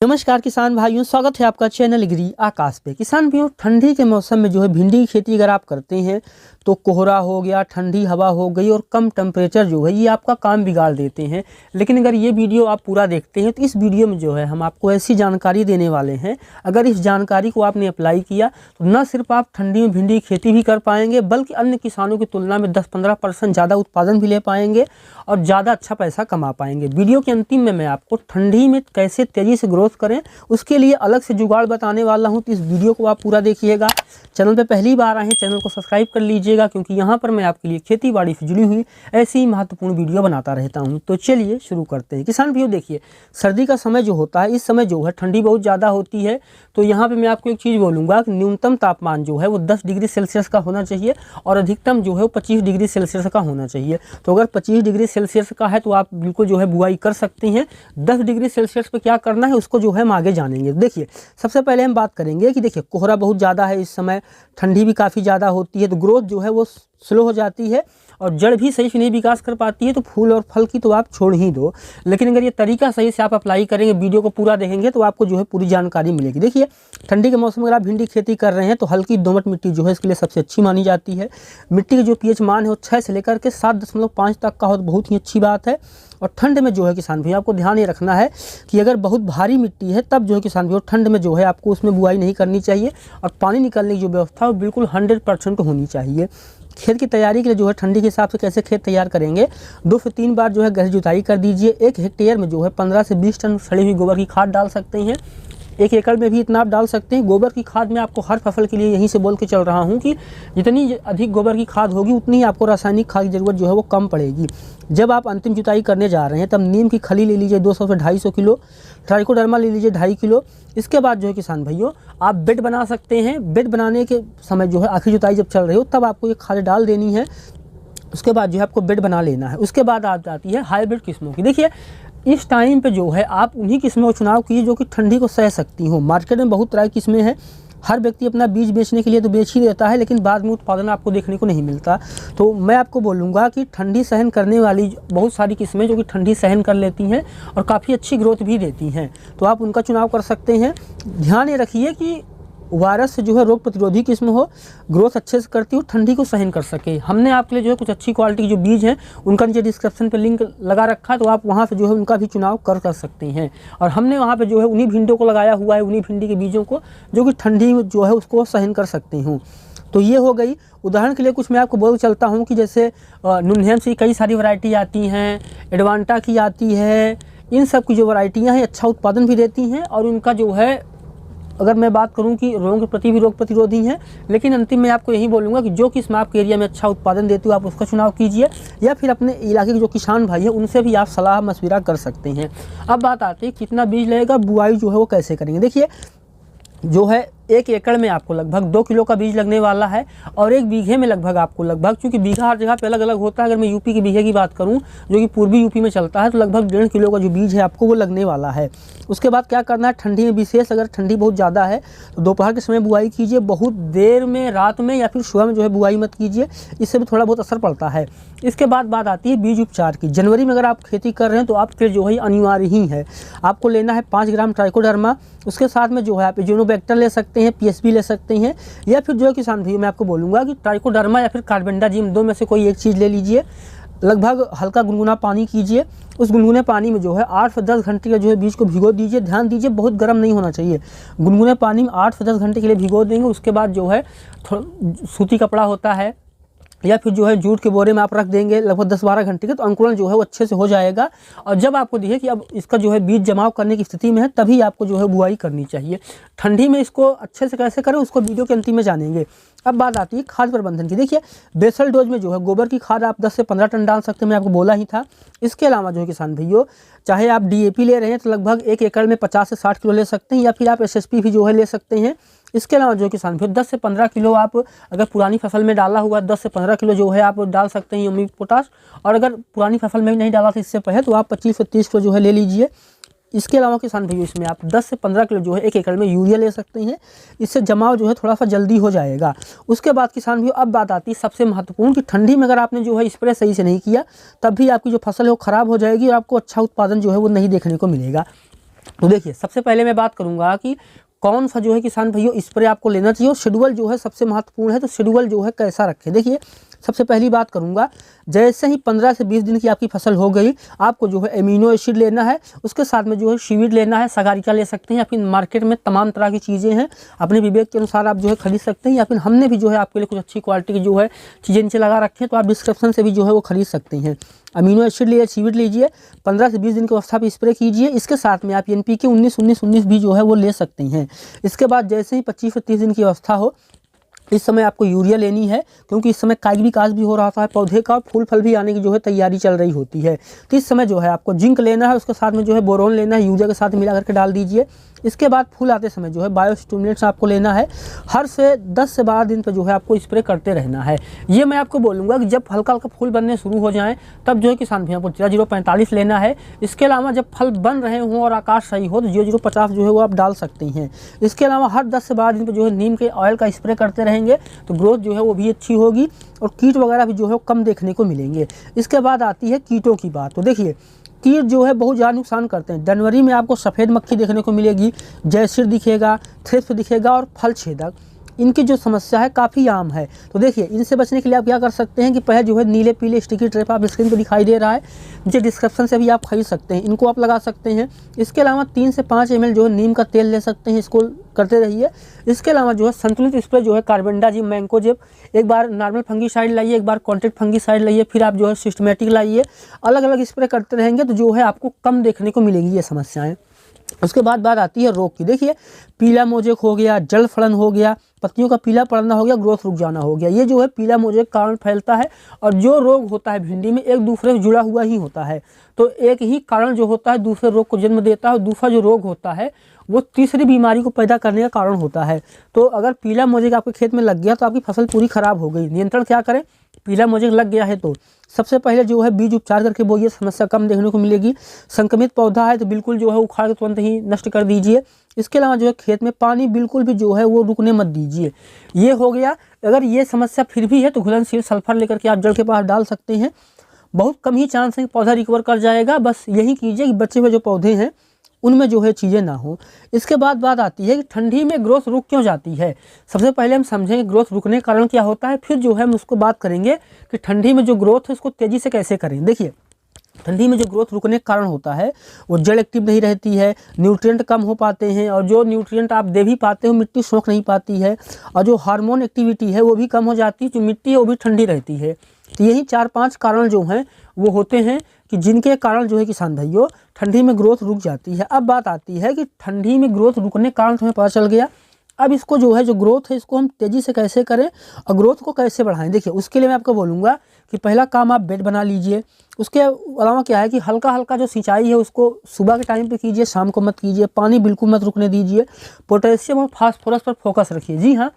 नमस्कार किसान भाइयों, स्वागत है आपका चैनल एग्री आकाश पे। किसान भाइयों, ठंडी के मौसम में जो है भिंडी की खेती अगर आप करते हैं तो कोहरा हो गया, ठंडी हवा हो गई और कम टेम्परेचर जो है ये आपका काम बिगाड़ देते हैं। लेकिन अगर ये वीडियो आप पूरा देखते हैं तो इस वीडियो में जो है हम आपको ऐसी जानकारी देने वाले हैं, अगर इस जानकारी को आपने अप्लाई किया तो न सिर्फ आप ठंडी में भिंडी की खेती भी कर पाएंगे बल्कि अन्य किसानों की तुलना में 10-15% ज़्यादा उत्पादन भी ले पाएंगे और ज़्यादा अच्छा पैसा कमा पाएंगे। वीडियो के अंतिम में मैं आपको ठंडी में कैसे तेज़ी से ग्रोथ करें उसके लिए अलग से जुगाड़ बताने वाला हूं, तो इस वीडियो को आप पूरा देखिएगा। चैनल पे पहली बार आए हैं, चैनल को सब्सक्राइब कर लीजिएगा क्योंकि यहां पर मैं आपके लिए खेती बाड़ी से जुड़ी हुई ऐसी ही महत्वपूर्ण वीडियो बनाता रहता हूं। तो चलिए शुरू करते हैं। किसान भाइयों देखिए, सर्दी का समय जो होता है, इस समय जो है ठंडी बहुत ज़्यादा होती है। तो यहाँ पर मैं आपको एक चीज़ बोलूँगा कि न्यूनतम तापमान जो है वो 10 डिग्री सेल्सियस का होना चाहिए और अधिकतम जो है वो 25 डिग्री सेल्सियस का होना चाहिए। तो अगर 25 डिग्री सेल्सियस का है तो आप बिल्कुल जो है बुआई कर सकते हैं। 10 डिग्री सेल्सियस पे क्या करना है उसको जो है हम आगे जानेंगे। देखिए, सबसे पहले हम बात करेंगे कि देखिए कोहरा बहुत ज़्यादा है इस समय, ठंडी भी काफ़ी ज़्यादा होती है, तो ग्रोथ जो है वो स्लो हो जाती है और जड़ भी सही से नहीं विकास कर पाती है, तो फूल और फल की तो आप छोड़ ही दो। लेकिन अगर ये तरीका सही से आप अप्लाई करेंगे, वीडियो को पूरा देखेंगे तो आपको जो है पूरी जानकारी मिलेगी। देखिए, ठंडी के मौसम में अगर आप भिंडी खेती कर रहे हैं तो हल्की दोमट मिट्टी जो है इसके लिए सबसे अच्छी मानी जाती है। मिट्टी की जो पीएच मान है वो 6 से लेकर के 7.5 तक का हो तो बहुत ही अच्छी बात है। और ठंड में जो है किसान भाई आपको ध्यान ये रखना है कि अगर बहुत भारी मिट्टी है तब जो है किसान भाई ठंड में जो है आपको उसमें बुआई नहीं करनी चाहिए और पानी निकलने की जो व्यवस्था है वो बिल्कुल 100% होनी चाहिए। खेत की तैयारी के लिए जो है ठंडी के हिसाब से कैसे खेत तैयार करेंगे, 2 से 3 बार जो है गहरी जुताई कर दीजिए। 1 हेक्टेयर में जो है 15 से 20 टन सड़ी हुई गोबर की खाद डाल सकते हैं। 1 एकड़ में भी इतना आप डाल सकते हैं। गोबर की खाद में आपको हर फसल के लिए यहीं से बोल के चल रहा हूँ कि जितनी अधिक गोबर की खाद होगी उतनी ही आपको रासायनिक खाद की ज़रूरत जो है वो कम पड़ेगी। जब आप अंतिम जुताई करने जा रहे हैं तब नीम की खली ले लीजिए 200 से 250 किलो, ट्राइकोडर्मा ले लीजिए 2.5 किलो। इसके बाद जो है किसान भाइयों आप बेड बना सकते हैं। बेड बनाने के समय जो है आखिरी जुताई जब चल रही हो तब आपको ये खाद डाल देनी है। उसके बाद जो है आपको बेड बना लेना है। उसके बाद आ जाती है हाइब्रिड किस्मों की। देखिए, इस टाइम पे जो है आप उन्हीं किस्मों का चुनाव कीजिए जो कि ठंडी को सह सकती हो। मार्केट में बहुत तरह की किस्में हैं, हर व्यक्ति अपना बीज बेचने के लिए तो बेच ही देता है लेकिन बाद में उत्पादन आपको देखने को नहीं मिलता। तो मैं आपको बोलूँगा कि ठंडी सहन करने वाली बहुत सारी किस्में जो कि ठंडी सहन कर लेती हैं और काफ़ी अच्छी ग्रोथ भी देती हैं, तो आप उनका चुनाव कर सकते हैं। ध्यान ये रखिए कि वायरस से जो है रोग प्रतिरोधी किस्म हो, ग्रोथ अच्छे से करती हो, ठंडी को सहन कर सके। हमने आपके लिए जो है कुछ अच्छी क्वालिटी के जो बीज हैं उनका नीचे डिस्क्रिप्शन पे लिंक लगा रखा है, तो आप वहाँ से जो है उनका भी चुनाव कर सकते हैं। और हमने वहाँ पे जो है उन्हीं भिंडियों को लगाया हुआ है, उन्हीं भिंडी के बीजों को जो कि ठंडी जो है उसको सहन कर सकते हूँ। तो ये हो गई। उदाहरण के लिए कुछ मैं आपको बोल चलता हूँ कि जैसे नुनहेम से कई सारी वैरायटी आती हैं, एडवांटा की आती है। इन सब की जो वैरायटियाँ हैं अच्छा उत्पादन भी देती हैं और उनका जो है, अगर मैं बात करूं कि रोगों के प्रति भी रोग प्रतिरोधी हैं। लेकिन अंतिम में आपको यही बोलूँगा कि जो किस्म आपके एरिया में अच्छा उत्पादन देती हो आप उसका चुनाव कीजिए या फिर अपने इलाके के जो किसान भाई हैं उनसे भी आप सलाह मशविरा कर सकते हैं। अब बात आती है कितना बीज लगेगा, बुआई जो है वो कैसे करेंगे। देखिए, जो है 1 एकड़ में आपको लगभग 2 किलो का बीज लगने वाला है और 1 बीघे में लगभग आपको क्योंकि बीघा हर जगह पे अलग अलग होता है, अगर मैं यूपी के बीघे की बात करूं जो कि पूर्वी यूपी में चलता है तो लगभग 1.5 किलो का जो बीज है आपको वो लगने वाला है। उसके बाद क्या करना है, ठंडी में विशेष अगर ठंडी बहुत ज़्यादा है तो दोपहर के समय बुआई कीजिए। बहुत देर में, रात में या फिर सुबह में जो है बुआई मत कीजिए, इससे भी थोड़ा बहुत असर पड़ता है। इसके बाद बात आती है बीज उपचार की। जनवरी में अगर आप खेती कर रहे हैं तो आपके जो है अनिवार्य ही है, आपको लेना है 5 ग्राम ट्राइकोडर्मा। उसके साथ में जो है आप इज़ोनोबैक्टर ले सकते हैं, पीएसपी ले सकते हैं या फिर जो है किसान भाई मैं आपको बोलूँगा कि ट्राइकोडर्मा या फिर कार्बेंडाजिम, 2 में से कोई एक चीज़ ले लीजिए। लगभग हल्का गुनगुना पानी कीजिए, उस गुनगुने पानी में जो है 8 से 10 घंटे का जो है बीज को भिगो दीजिए। ध्यान दीजिए बहुत गर्म नहीं होना चाहिए, गुनगुने पानी में 8 से 10 घंटे के लिए भिगो देंगे। उसके बाद जो है सूती कपड़ा होता है या फिर जो है जूट के बोरे में आप रख देंगे लगभग 10-12 घंटे के, तो अंकुरण जो है वो अच्छे से हो जाएगा। और जब आपको दिखे कि अब इसका जो है बीज जमाव करने की स्थिति में है तभी आपको जो है बुआई करनी चाहिए। ठंडी में इसको अच्छे से कैसे करें उसको वीडियो के अंतिम में जानेंगे। अब बात आती है खाद प्रबंधन की। देखिए, बेसल डोज में जो है गोबर की खाद आप 10 से 15 टन डाल सकते हैं, मैं आपको बोला ही था। इसके अलावा जो है किसान भाइयों, चाहे आप डीएपी ले रहे हैं तो लगभग 1 एकड़ में 50 से 60 किलो ले सकते हैं या फिर आप एसएसपी भी जो है ले सकते हैं। इसके अलावा जो किसान भाई 10 से 15 किलो आप अगर पुरानी फसल में डाला हुआ 10 से 15 किलो जो है आप डाल सकते हैं यूमिक पोटाश, और अगर पुरानी फसल में भी नहीं डाला था इससे पहले तो आप 25 से 30 किलो जो है ले लीजिए। इसके अलावा किसान भाइयों इसमें आप 10 से 15 किलो जो है 1 एकड़ में यूरिया ले सकते हैं, इससे जमाव जो है थोड़ा सा जल्दी हो जाएगा। उसके बाद किसान भाइयों अब बात आती है सबसे महत्वपूर्ण कि ठंडी में अगर आपने जो है स्प्रे सही से नहीं किया तब भी आपकी जो फसल है वो ख़राब हो जाएगी और आपको अच्छा उत्पादन जो है वो नहीं देखने को मिलेगा। तो देखिए सबसे पहले मैं बात करूंगा कि कौन सा जो है किसान भाइयों स्प्रे आपको लेना चाहिए और शेड्यूल जो है सबसे महत्वपूर्ण है, तो शेड्यूल जो है कैसा रखें। देखिए सबसे पहली बात करूंगा, जैसे ही 15 से 20 दिन की आपकी फसल हो गई, आपको जो है एमिनो एसिड लेना है, उसके साथ में जो है शिविर लेना है, सगारिका ले सकते हैं, या फिर मार्केट में तमाम तरह की चीज़ें हैं, अपने विवेक के अनुसार आप जो है खरीद सकते हैं, या फिर हमने भी जो है आपके लिए कुछ अच्छी क्वालिटी की जो है चीज़ें नीचे लगा रखे हैं, तो आप डिस्क्रिप्शन से भी जो है वो खरीद सकते हैं। अमीनो एसिड लीजिए, शिविर लीजिए, 15 से 20 दिन की अवस्था पर स्प्रे कीजिए। इसके साथ में आप NPK 19-19-19 भी जो है वो ले सकते हैं। इसके बाद जैसे ही 25 से 30 दिन की अवस्था हो, इस समय आपको यूरिया लेनी है, क्योंकि इस समय काई विकास भी हो रहा था पौधे का, फूल फल भी आने की जो है तैयारी चल रही होती है। तो इस समय जो है आपको जिंक लेना है, उसके साथ में जो है बोरोन लेना है, यूरिया के साथ मिला करके डाल दीजिए। इसके बाद फूल आते समय जो है बायोस्टिमुलेंट्स आपको लेना है। हर से 10 से 12 दिन पर जो है आपको स्प्रे करते रहना है। ये मैं आपको बोलूँगा कि जब हल्का हल्का फूल बनने शुरू हो जाएँ तब जो है किसान भैया को 0045 लेना है। इसके अलावा जब फल बन रहे हों और आकार सही हो तो 0050 जो है वो आप डाल सकते हैं। इसके अलावा हर 10 से 12 दिन पर जो है नीम के ऑयल का स्प्रे करते रहेंगे तो ग्रोथ जो है वो भी अच्छी होगी और कीट वगैरह भी जो है कम देखने को मिलेंगे। इसके बाद आती है कीटों की बात। तो देखिए कीट जो है बहुत ज़्यादा नुकसान करते हैं। जनवरी में आपको सफ़ेद मक्खी देखने को मिलेगी, जयसिर दिखेगा, थ्रिप्स दिखेगा और फल छेदक, इनकी जो समस्या है काफ़ी आम है। तो देखिए इनसे बचने के लिए आप क्या कर सकते हैं कि पहले जो है नीले पीले स्टिकी ट्रैप आप स्क्रीन पर दिखाई दे रहा है, नीचे डिस्क्रिप्शन से भी आप खरीद सकते हैं, इनको आप लगा सकते हैं। इसके अलावा 3 से 5 ml जो है नीम का तेल ले सकते हैं, इसको करते रहिए। इसके अलावा जो है संतुलित स्प्रे जो है कार्बेंडाजिम, मैंकोजेब, एक बार नॉर्मल फंगीसाइड लाइए, एक बार कॉन्ट्रैक्ट फंगीसाइड लाइए, फिर आप जो है सिस्टमेटिक लाइए। अलग अलग स्प्रे करते रहेंगे तो जो है आपको कम देखने को मिलेंगी ये समस्याएँ। उसके बाद बात आती है रोग की। देखिए पीला मोजेक हो गया, जल फड़न हो गया, पत्तियों का पीला पड़ना हो गया, ग्रोथ रुक जाना हो गया, ये जो है पीला मोजेक कारण फैलता है। और जो रोग होता है भिंडी में एक दूसरे से जुड़ा हुआ ही होता है, तो एक ही कारण जो होता है दूसरे रोग को जन्म देता है, और दूसरा जो रोग होता है वो तीसरी बीमारी को पैदा करने का कारण होता है। तो अगर पीला मोजेक आपके खेत में लग गया तो आपकी फसल पूरी खराब हो गई। नियंत्रण क्या करें? पीला मोजेक लग गया है तो सबसे पहले जो है बीज उपचार करके बोइए, समस्या कम देखने को मिलेगी। संक्रमित पौधा है तो बिल्कुल जो है उखाड़ के तुरंत ही नष्ट कर दीजिए। इसके अलावा जो है खेत में पानी बिल्कुल भी जो है वो रुकने मत दीजिए। ये हो गया। अगर ये समस्या फिर भी है तो घुलनशील सल्फर लेकर के आप जड़ के पास डाल सकते हैं। बहुत कम ही चांस है कि पौधा रिकवर कर जाएगा। बस यही कीजिए कि बचे हुए जो पौधे हैं उनमें जो है चीज़ें ना हो। इसके बाद बात आती है कि ठंडी में ग्रोथ रुक क्यों जाती है। सबसे पहले हम समझेंगे ग्रोथ रुकने का कारण क्या होता है, फिर जो है हम उसको बात करेंगे कि ठंडी में जो ग्रोथ है उसको तेज़ी से कैसे करें। देखिए ठंडी में जो ग्रोथ रुकने का कारण होता है वो जड़ एक्टिव नहीं रहती है, न्यूट्रिएंट कम हो पाते हैं, और जो न्यूट्रिएंट आप दे भी पाते हो मिट्टी सोख नहीं पाती है, और जो हार्मोन एक्टिविटी है वो भी कम हो जाती है, जो मिट्टी है वो भी ठंडी रहती है। तो यही 4-5 कारण जो हैं वो होते हैं कि जिनके कारण जो है किसान भाइयों ठंडी में ग्रोथ रुक जाती है। अब बात आती है कि ठंडी में ग्रोथ रुकने का कारण हमें पता चल गया, अब इसको जो है जो ग्रोथ है इसको हम तेज़ी से कैसे करें और ग्रोथ को कैसे बढ़ाएं। देखिए उसके लिए मैं आपको बोलूँगा कि पहला काम आप बेड बना लीजिए। उसके अलावा क्या है कि हल्का हल्का जो सिंचाई है उसको सुबह के टाइम पे कीजिए, शाम को मत कीजिए। पानी बिल्कुल मत रुकने दीजिए। पोटेशियम और फास्फोरस पर फोकस रखिए। जी हाँ,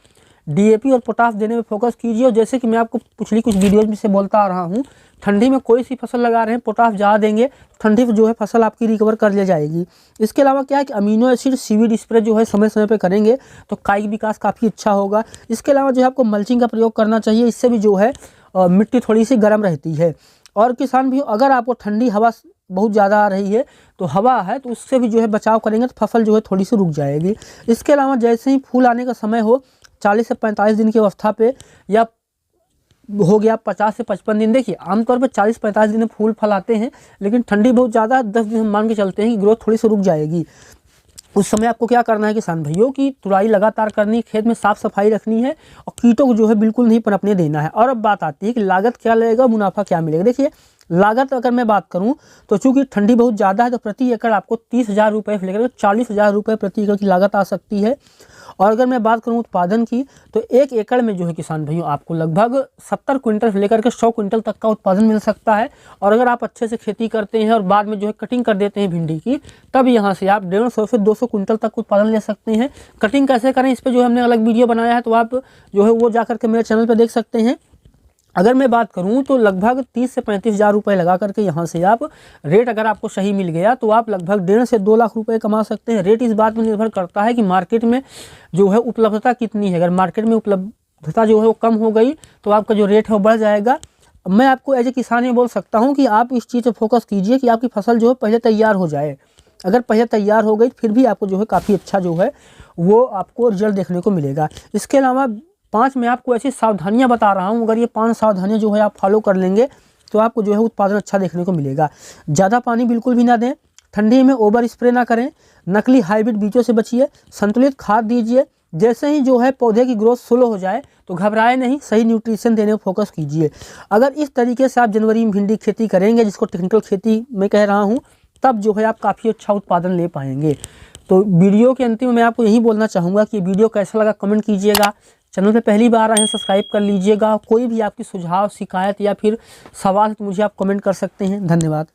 DAP और पोटास देने में फोकस कीजिए। और जैसे कि मैं आपको पिछली कुछ वीडियोज में से बोलता आ रहा हूँ, ठंडी में कोई सी फसल लगा रहे हैं पोटास ज़्यादा देंगे ठंडी जो है फसल आपकी रिकवर कर ले जाएगी। इसके अलावा क्या है कि अमीनो एसिड सीवीड स्प्रे जो है समय समय पे करेंगे तो काई विकास काफ़ी अच्छा होगा। इसके अलावा जो है आपको मल्चिंग का प्रयोग करना चाहिए, इससे भी जो है मिट्टी थोड़ी सी गर्म रहती है। और किसान भी अगर आपको ठंडी हवा बहुत ज़्यादा आ रही है तो हवा है तो उससे भी जो है बचाव करेंगे तो फसल जो है थोड़ी सी रुक जाएगी। इसके अलावा जैसे ही फूल आने का समय हो 40 से 45 दिन की अवस्था पे, या हो गया 50 से 55 दिन, देखिए आमतौर पे 40-45 दिन में फूल फल आते हैं, लेकिन ठंडी बहुत ज़्यादा 10 दिन हम मान के चलते हैं कि ग्रोथ थोड़ी सी रुक जाएगी। उस समय आपको क्या करना है किसान भाइयों की तुड़ाई लगातार करनी, खेत में साफ सफाई रखनी है और कीटों को जो है बिल्कुल नहीं पनपने देना है। और अब बात आती है कि लागत क्या लगेगा, मुनाफा क्या मिलेगा। देखिए लागत अगर मैं बात करूं तो चूंकि ठंडी बहुत ज़्यादा है तो प्रति एकड़ आपको 30,000 रुपये से लेकर 40,000 रुपये प्रति एकड़ की लागत आ सकती है। और अगर मैं बात करूं उत्पादन की तो 1 एकड़ में जो है किसान भाइयों आपको लगभग 70 क्विंटल से लेकर के 100 क्विंटल तक का उत्पादन मिल सकता है। और अगर आप अच्छे से खेती करते हैं और बाद में जो है कटिंग कर देते हैं भिंडी की, तब यहाँ से आप 150 से 200 क्विंटल तक उत्पादन ले सकते हैं। कटिंग कैसे करें इस पर जो हमने अलग वीडियो बनाया है, तो आप जो है वो जाकर के मेरे चैनल पर देख सकते हैं। अगर मैं बात करूं तो लगभग 30 से 35,000 रुपये लगा करके यहाँ से आप रेट अगर आपको सही मिल गया तो आप लगभग 1.5 से 2 लाख रुपए कमा सकते हैं। रेट इस बात में निर्भर करता है कि मार्केट में जो है उपलब्धता कितनी है। अगर मार्केट में उपलब्धता जो है वो कम हो गई तो आपका जो रेट है वो बढ़ जाएगा। मैं आपको एज ए किसान ये बोल सकता हूँ कि आप इस चीज़ पर फोकस कीजिए कि आपकी फसल जो है पहले तैयार हो जाए। अगर पहले तैयार हो गई फिर भी आपको जो है काफ़ी अच्छा जो है वो आपको रिजल्ट देखने को मिलेगा। इसके अलावा 5 मैं आपको ऐसी सावधानियां बता रहा हूं, अगर ये 5 सावधानियां जो है आप फॉलो कर लेंगे तो आपको जो है उत्पादन अच्छा देखने को मिलेगा। ज़्यादा पानी बिल्कुल भी ना दें, ठंडी में ओवर स्प्रे ना करें, नकली हाइब्रिड बीजों से बचिए, संतुलित खाद दीजिए। जैसे ही जो है पौधे की ग्रोथ स्लो हो जाए तो घबराए नहीं, सही न्यूट्रिशन देने पर फोकस कीजिए। अगर इस तरीके से आप जनवरी में भिंडी खेती करेंगे, जिसको टेक्निकल खेती मैं कह रहा हूँ, तब जो है आप काफ़ी अच्छा उत्पादन ले पाएंगे। तो वीडियो के अंतिम में मैं आपको यही बोलना चाहूँगा कि वीडियो कैसा लगा कमेंट कीजिएगा। चैनल पे पहली बार आए हैं सब्सक्राइब कर लीजिएगा। कोई भी आपकी सुझाव, शिकायत या फिर सवाल तो मुझे आप कमेंट कर सकते हैं। धन्यवाद।